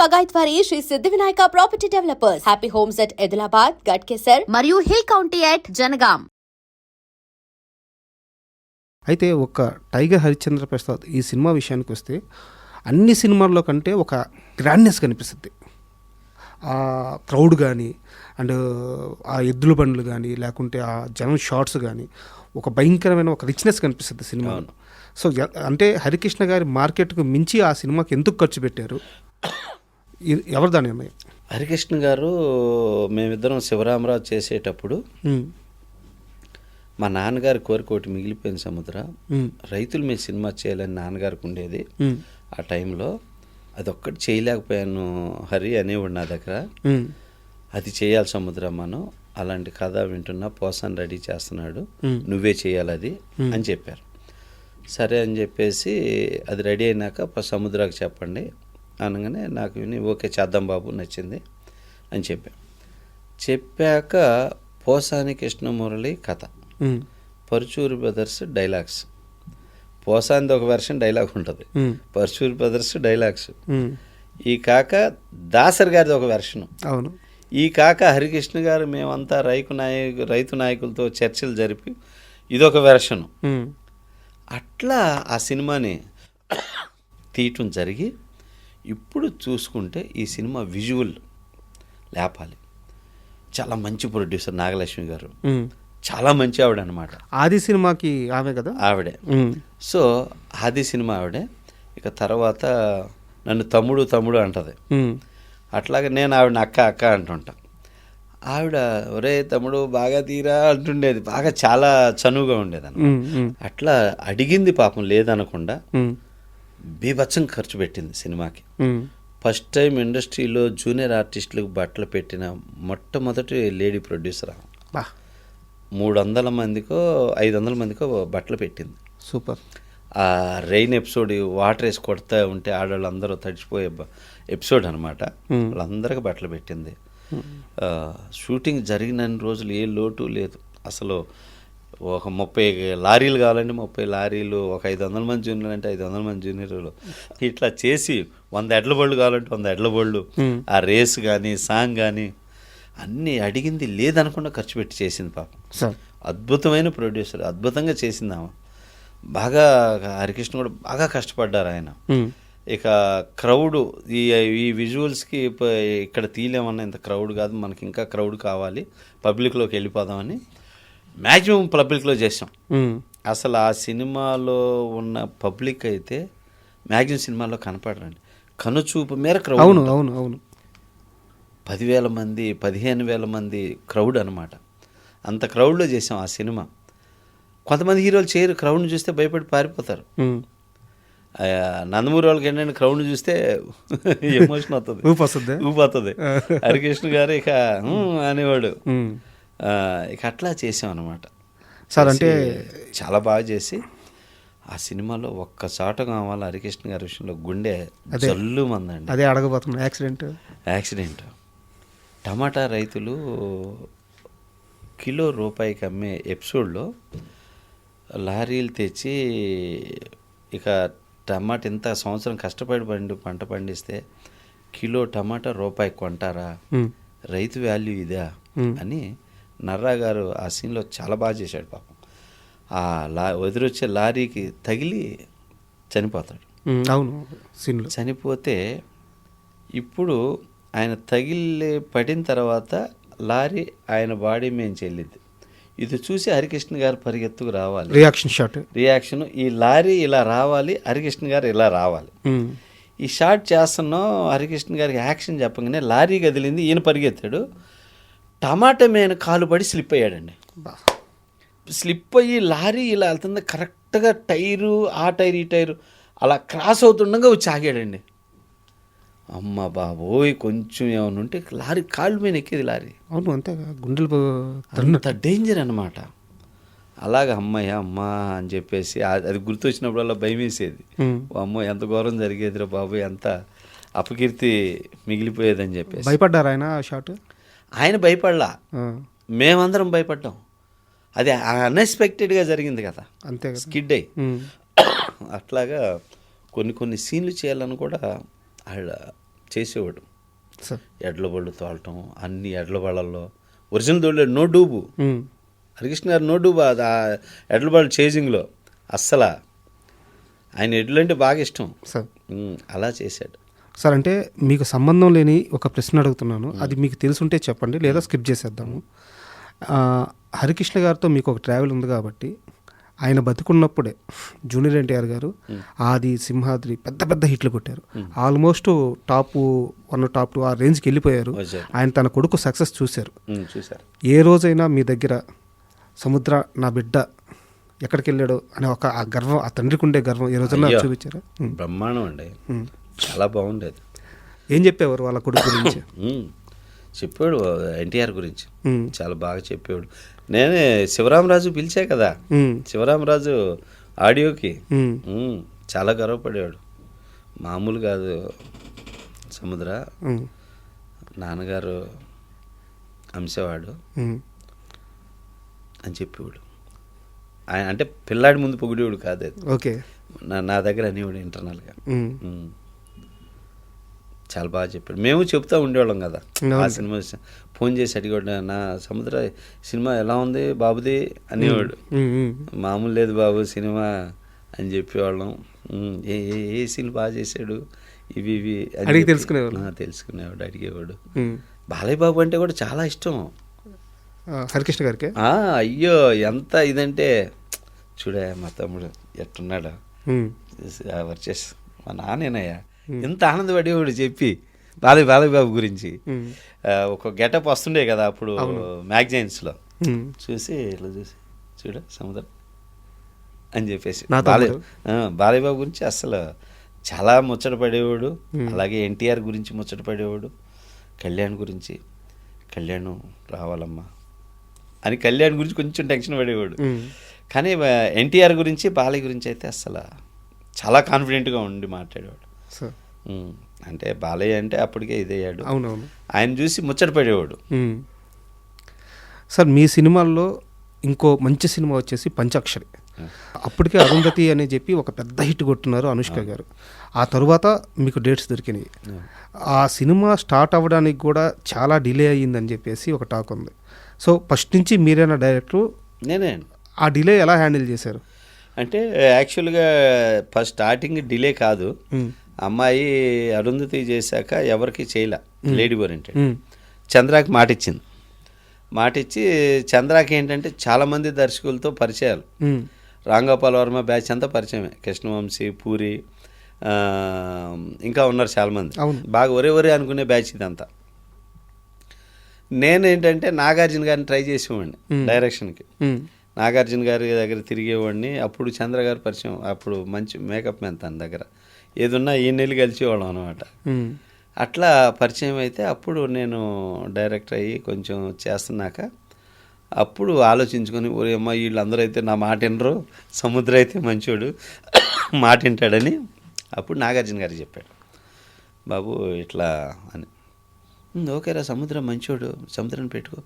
బగాయత్ వారి శ్రీ సిద్ధి Vinayaka property developers. Happy homes at Edilabad, Ghatkesar మరియు hill county at Jangaon. అయితే ఒక టైగర్ హరిశ్చంద్ర ప్రసాద్ ఈ సినిమా విషయానికి వస్తే అన్ని సినిమాల్లో కంటే ఒక గ్రాండ్నెస్ కనిపిస్తుంది. ఆ క్రౌడ్ కానీ అండ్ ఆ ఎద్దుల బండ్లు కానీ లేకుంటే ఆ జనం షార్ట్స్ కానీ ఒక భయంకరమైన ఒక రిచ్నెస్ కనిపిస్తుంది సినిమాలో. సో అంటే హరికృష్ణ గారి మార్కెట్కు మించి ఆ సినిమాకి ఎందుకు ఖర్చు పెట్టారు, ఎవరు దాని అమ్మాయి? హరికృష్ణ గారు మేమిద్దరం శివరామరాజు చేసేటప్పుడు మా నాన్నగారి కోరిక ఒకటి మిగిలిపోయింది. సముద్ర రైతుల మీద సినిమా చేయాలని నాన్నగారికి ఉండేది. ఆ టైంలో అదొక్కటి చేయలేకపోయాను హరి అనేవాడు నా దగ్గర. అది చేయాలి సముద్ర, మనం అలాంటి కథ వింటున్నా, పోసాన్ రెడీ చేస్తున్నాడు, నువ్వే చేయాలి అది అని చెప్పారు. సరే అని చెప్పేసి అది రెడీ అయినాక సముద్రాకి చెప్పండి అనగానే నాకు విని ఓకే చేద్దాం బాబు, నచ్చింది అని చెప్పాక పోసాని కృష్ణమురళి కథ, పరుచూరి బ్రదర్స్ డైలాగ్స్. పోసానిది ఒక వెర్షన్ డైలాగ్ ఉంటుంది, పరుచూరి బ్రదర్స్ డైలాగ్స్. ఈ కాక దాసరి గారిది ఒక వెర్షన్. అవును. ఈ కాక హరికృష్ణ గారు మేమంతా రైతు నాయకులతో చర్చలు జరిపి ఇదొక వెర్షను. అట్లా ఆ సినిమాని తీయటం జరిగి ఇప్పుడు చూసుకుంటే ఈ సినిమా విజువల్ లేపాలి. చాలా మంచి ప్రొడ్యూసర్ నాగలక్ష్మి గారు, చాలా మంచి ఆవిడ అనమాట. ఆది సినిమాకి ఆమె కదా, ఆవిడే. సో ఆది సినిమా ఆవిడే. ఇక తర్వాత నన్ను తమ్ముడు తమ్ముడు అంటది. అట్లాగే నేను ఆవిడని అక్క అక్క అంటుంటా. ఆవిడ ఒరే తమ్ముడు బాగా తీరా అంటుండేది, బాగా చాలా చనువుగా ఉండేది అన్నమాట. అట్లా అడిగింది పాపం లేదనకుండా బీభత్సం ఖర్చు పెట్టింది సినిమాకి. ఫస్ట్ టైం ఇండస్ట్రీలో జూనియర్ ఆర్టిస్టులకు బట్టలు పెట్టిన మొట్టమొదటి లేడీ ప్రొడ్యూసర్. 300 మందికో 500 మందికో బట్టలు పెట్టింది. సూపర్. ఆ రెయిన్ ఎపిసోడ్, వాటర్ వేసి కొడతా ఉంటే ఆడవాళ్ళందరూ తడిచిపోయే ఎపిసోడ్ అనమాట. వాళ్ళందరికీ బట్టలు పెట్టింది. షూటింగ్ జరిగిన రోజులు ఏ లోటు లేదు అసలు. ఒక 30 లారీలు కావాలంటే 30 లారీలు, ఒక 500 మంది జూనియర్ అంటే 500 మంది జూనియర్లు, ఇట్లా చేసి 100 ఎడ్ల బళ్ళు కావాలంటే 100 ఎడ్ల బళ్ళు, ఆ రేస్ కానీ సాంగ్ కానీ అన్నీ అడిగింది లేదనకుండా ఖర్చు పెట్టి చేసింది పాపం. అద్భుతమైన ప్రొడ్యూసర్, అద్భుతంగా చేసింది ఆమె. బాగా హరికృష్ణ కూడా బాగా కష్టపడ్డారు ఆయన. ఇక క్రౌడ్ ఈ విజువల్స్కి ఇక్కడ తీయలేమన్నా ఇంత క్రౌడ్ కాదు, మనకి ఇంకా క్రౌడ్ కావాలి, పబ్లిక్లోకి వెళ్ళిపోదామని మ్యాక్సిమం పబ్లిక్లో చేసాం. అసలు ఆ సినిమాలో ఉన్న పబ్లిక్ అయితే మ్యాక్సిమం సినిమాలో కనపడరండి, కనుచూపు మేర క్రౌడ్. అవును అవును అవును 10,000 మంది 15,000 మంది క్రౌడ్ అనమాట. అంత క్రౌడ్లో చేసాం ఆ సినిమా. కొంతమంది హీరోలు చేయరు, క్రౌడ్ని చూస్తే భయపడి పారిపోతారు. నందమూరి వాళ్ళకి ఏంటంటే క్రౌడ్ని చూస్తే ఎమోషన్ అవుతుంది, ఊపొస్తుంది. హరికృష్ణ గారు ఇక అనేవాడు. ఇక అట్లా చేసాం అనమాట సార్. అంటే చాలా బాగా చేసి ఆ సినిమాలో ఒక్క చాట కావాలి హరికృష్ణ గారి విషయంలో గుండె జల్లు మందండి. అదే అడగబోతున్నా, యాక్సిడెంట్. టమాటా రైతులు కిలో రూపాయికి అమ్మే ఎపిసోడ్లో లారీలు తెచ్చి ఇక టమాటా ఇంత సంవత్సరం కష్టపడి పంట పండిస్తే కిలో టమాటా రూపాయికి కొంటారా, రైతు వాల్యూ ఇదా అని నర్రా గారు ఆ సీన్లో చాలా బాగా చేశాడు పాపం. ఆ ఎదురొచ్చే లారీకి తగిలి చనిపోతాడు. అవును, సీన్లో చనిపోతే ఇప్పుడు ఆయన తగిలి పడిన తర్వాత లారీ ఆయన బాడీ మేము చెల్లిద్ది. ఇది చూసి హరికృష్ణ గారు పరిగెత్తుకు రావాలి, రియాక్షన్. ఈ లారీ ఇలా రావాలి, హరికృష్ణ గారు ఇలా రావాలి. ఈ షాట్ చేస్తున్నాం, హరికృష్ణ గారికి యాక్షన్ చెప్పగానే లారీ కదిలింది, ఈయన పరిగెత్తాడు. టమాటా మీద కాలు పడి స్లిప్ అయ్యాడండి. స్లిప్ అయ్యి లారీ ఇలా వెళ్తుంది, కరెక్ట్గా టైరు ఆ టైర్ ఈ టైరు అలా క్రాస్ అవుతుండగా వచ్చి ఆగాడండి. అమ్మ బాబోయ్, కొంచెం ఏమైనా ఉంటే లారీ కాళ్ళు మీద ఎక్కేది లారీ. అవును, అంతే గుండెలు అంత డేంజర్ అనమాట. అలాగ అమ్మాయి అమ్మ అని చెప్పేసి అది గుర్తొచ్చినప్పుడల్లా భయం వేసేది. అమ్మో ఎంత ఘోరం జరిగేదిరా బాబు, ఎంత అపకీర్తి మిగిలిపోయేదని చెప్పేసి. భయపడ్డారు ఆయన షాట్? ఆయన భయపడలా, మేమందరం భయపడ్డాం. అది అన్ఎక్స్పెక్టెడ్గా జరిగింది కదా, అంతే స్కిడ్ అయ్యి. అట్లాగా కొన్ని సీన్లు చేయాలని కూడా చేసేవాడు. సార్ ఎడ్ల బళ్ళు తోలటం, అన్ని ఎడ్ల బళ్ళల్లో ఒరిజినల్ తోలేడు, నో డూబు. హరికృష్ణ గారు నో డూబు ఆ ఎడ్ల బళ్ళు చేజింగ్లో అస్సలు. ఆయన ఎడ్లు అంటే బాగా ఇష్టం సార్. అలా చేశాడు. సార్ అంటే మీకు సంబంధం లేని ఒక ప్రశ్న అడుగుతున్నాను, అది మీకు తెలుసుంటే చెప్పండి లేదా స్కిప్ చేసేద్దాము. హరికృష్ణ గారితో మీకు ఒక ట్రావెల్ ఉంది కాబట్టి ఆయన బతుకున్నప్పుడే జూనియర్ ఎన్టీఆర్ గారు ఆది, సింహాద్రి పెద్ద పెద్ద హిట్లు కొట్టారు. ఆల్మోస్ట్ టాప్ 1 టాప్ 2 ఆ రేంజ్కి వెళ్ళిపోయారు. ఆయన తన కొడుకు సక్సెస్ చూశారు. ఏ రోజైనా మీ దగ్గర సముద్ర నా బిడ్డ ఎక్కడికి వెళ్ళాడో అనే ఒక ఆ గర్వం, ఆ తండ్రికి ఉండే గర్వం ఏ రోజైనా చూపించారా? బ్రహ్మాండం అండి, చాలా బాగుండేది. ఏం చెప్పేవారు వాళ్ళ కొడుకు గురించి? చెప్పాడు ఎన్టీఆర్ గురించి, చాలా బాగా చెప్పాడు. నేనే శివరామరాజు పిలిచా కదా, శివరామరాజు ఆడియోకి చాలా గర్వపడేవాడు. మామూలు కాదు సముద్ర, నాన్నగారు అంశవాడు అని చెప్పేవాడు. ఆయన అంటే పిల్లాడి ముందు పొగిడేవాడు కాదు అది. ఓకే, నా దగ్గర అనేవాడు ఇంటర్నల్గా. చాలా బాగా చెప్పాడు. మేము చెప్తా ఉండేవాళ్ళం కదా ఆ సినిమా. ఫోన్ చేసి అడిగాడు, నా సముద్ర సినిమా ఎలా ఉంది బాబుది అనేవాడు. మామూలు లేదు బాబు సినిమా అని చెప్పేవాళ్ళం. ఏ సీన్లు బాగా చేశాడు ఇవి అని తెలుసుకునేవాడు, అడిగేవాడు. బాలయ్య బాబు అంటే కూడా చాలా ఇష్టం హరికృష్ణ గారికి. అయ్యో ఎంత ఇదంటే చూడే మా తమ్ముడు ఎట్టున్నాడు వర్చెస్ మా నాన్నేనయ్యా, ఎంత ఆనందపడేవాడు చెప్పి బాలయ్య బాబు గురించి. ఒక గెటప్ వస్తుండే కదా అప్పుడు మ్యాగజైన్స్లో, చూసి ఇట్లా చూసి చూడ సముద్రం అని చెప్పేసి బాలయ్య బాబు గురించి అసలు చాలా ముచ్చట పడేవాడు. అలాగే ఎన్టీఆర్ గురించి ముచ్చట పడేవాడు. కళ్యాణ్ గురించి, కళ్యాణ్ రావాలమ్మా అని కళ్యాణ్ గురించి కొంచెం టెన్షన్ పడేవాడు. కానీ ఎన్టీఆర్ గురించి బాలయ్య గురించి అయితే అసలు చాలా కాన్ఫిడెంట్గా ఉండి మాట్లాడేవాడు. అంటే బాలయ్య అంటే అప్పటికే ఇదయ్యాడు. అవునవును, ఆయన చూసి ముచ్చట పడేవాడు. సార్ మీ సినిమాల్లో ఇంకో మంచి సినిమా వచ్చేసి పంచాక్షరి. అప్పటికే అరుంధతి అని చెప్పి ఒక పెద్ద హిట్ కొట్టున్నారు అనుష్క గారు. ఆ తరువాత మీకు డేట్స్ దొరికినాయి. ఆ సినిమా స్టార్ట్ అవ్వడానికి కూడా చాలా డిలే అయ్యిందని చెప్పేసి ఒక టాక్ ఉంది. సో ఫస్ట్ నుంచి మీరైనా డైరెక్టర్, నేనే. ఆ డిలే ఎలా హ్యాండిల్ చేశారు? అంటే యాక్చువల్గా ఫస్ట్ స్టార్టింగ్ డిలే కాదు, అమ్మాయి అరుంధతి చేశాక ఎవరికి చేయలే, లేడీ ఓరియంటెడ్. చంద్రాకి మాట ఇచ్చింది. మాట ఇచ్చి చంద్రాకి ఏంటంటే చాలామంది దర్శకులతో పరిచయాలు. రాంగోపాల్ వర్మ బ్యాచ్ అంతా పరిచయమే, కృష్ణవంశీ, పూరి, ఇంకా ఉన్నారు చాలామంది. బాగా ఒరే అనుకునే బ్యాచ్ ఇదంతా. నేనేంటంటే నాగార్జున గారిని ట్రై చేసేవాడిని డైరెక్షన్కి. నాగార్జున గారి దగ్గర తిరిగేవాడిని. అప్పుడు చంద్ర గారు పరిచయం, అప్పుడు మంచి మేకప్ మ్యాన్ తన దగ్గర, ఏదున్నా ఈ నెలలు కలిసేవాళ్ళం అనమాట. అట్లా పరిచయం అయితే అప్పుడు నేను డైరెక్టర్ అయ్యి కొంచెం చేస్తున్నాక అప్పుడు ఆలోచించుకొని, ఒరే అమ్మ వీళ్ళందరూ అయితే నా మాట వినరు, సముద్ర అయితే మంచోడు మాట వింటాడని అప్పుడు నాగార్జున గారికి చెప్పాడు, బాబు ఇట్లా అని. ఓకేరా సముద్రం మంచోడు, సముద్రాన్ని పెట్టుకో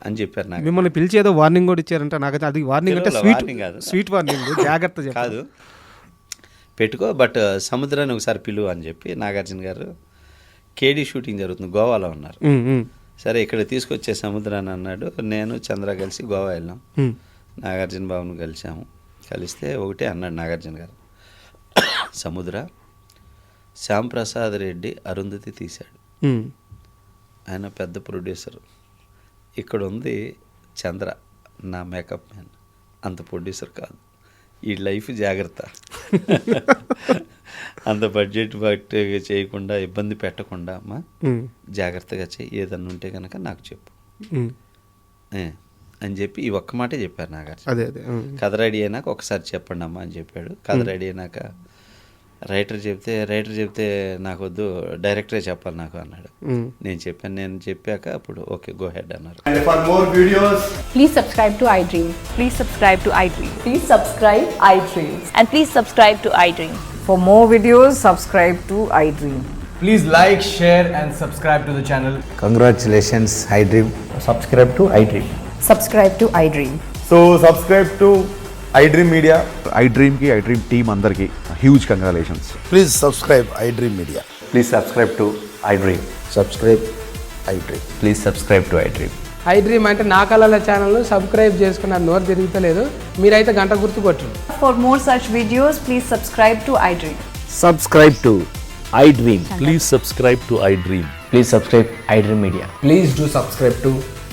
అని చెప్పారు. నాకు మిమ్మల్ని పిలిచి ఏదో వార్నింగ్ కూడా ఇచ్చారంట. నాకు అది వార్నింగ్ అంటే స్వీట్ వార్నింగ్, జాగ్రత్త కాదు, పెట్టుకో, బట్ సముద్రాన్ని ఒకసారి పిలువు అని చెప్పి నాగార్జున గారు. కేడీ షూటింగ్ జరుగుతుంది, గోవాలో ఉన్నారు. సరే ఇక్కడ తీసుకొచ్చే సముద్రాన్ని అన్నాడు. నేను చంద్ర కలిసి గోవా వెళ్ళాం. నాగార్జున బాబుని కలిసాము. కలిస్తే ఒకటే అన్నాడు నాగార్జున గారు, సముద్ర శ్యాంప్రసాద్ రెడ్డి అరుంధతి తీశాడు, ఆయన పెద్ద ప్రొడ్యూసర్. ఇక్కడ ఉంది చంద్ర నా మేకప్ మ్యాన్, అంత ప్రొడ్యూసర్ కాదు, ఈ లైఫ్ జాగ్రత్త, అంత బడ్జెట్ బట్టి చేయకుండా ఇబ్బంది పెట్టకుండా అమ్మా జాగ్రత్తగా చేయి, ఏదన్నా ఉంటే కనుక నాకు చెప్పు అని చెప్పి ఈ ఒక్క మాటే చెప్పారు నాగార్జున. కథ రెడీ అయినాక ఒకసారి చెప్పండి అమ్మా అని చెప్పాడు. కథ రెడీ అయినాక రైటర్ చెప్తే నాకు వద్దు, డైరెక్టరే చెప్పాలి నాకు అన్నాడు. నేను చెప్పాక అప్పుడు ఓకే గో హెడ్ అన్నారు. For more videos, please subscribe to iDream. Please subscribe to iDream. Please subscribe iDream. And please subscribe to iDream. For more videos, subscribe to iDream. please like, share and subscribe to the channel. Congratulations, iDream. Subscribe to iDream. Subscribe to iDream. So subscribe to iDream Media. iDream ki iDream team andarki huge congratulations. Please subscribe iDream Media. Please subscribe to iDream. Subscribe iDream. Please subscribe to iDream. I dream అంటే నా కళల ఛానల్ను subscribe చేసుకున్న నోరు తిరుగుతలేదు, మీరైతే గంట గుర్తు కొట్టండి. For more such videos, please subscribe to iDream. Subscribe to iDream. Please subscribe to iDream. Please subscribe iDream Media. Please do subscribe to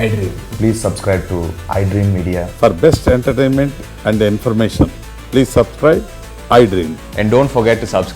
iDream. Please subscribe to iDream Media. For best entertainment and information, please subscribe iDream. And don't forget to subscribe